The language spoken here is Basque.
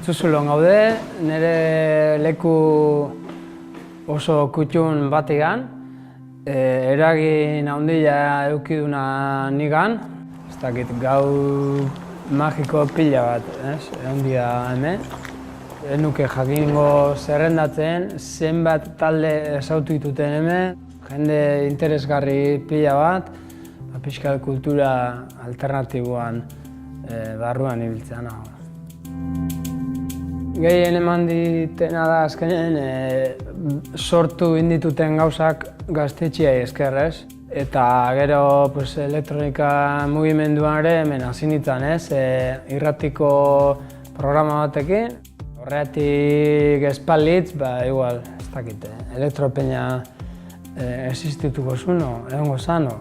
Itzuzulon gaude, nire leku oso kutxun batigan, eragin handia edukiduna nigan, ez dakit gau magiko pila bat, handia hemen. Ez nuke jakingo zerrendatzen, zenbat talde ezautu dituten hemen, jende interesgarri pila bat, pixka kultura alternatiboan barruan ibiltzea nago. Gehien eman ditena da azkenen sortu indituten gauzak gaztetxeei esker, ez? Eta gero elektronika mugimenduan ere hemen hasi nintzen, ez? Irratiko programa batekin. Horregatik espalitz, igual, ez dakit, elektropeña existituko zuno, egongo zano.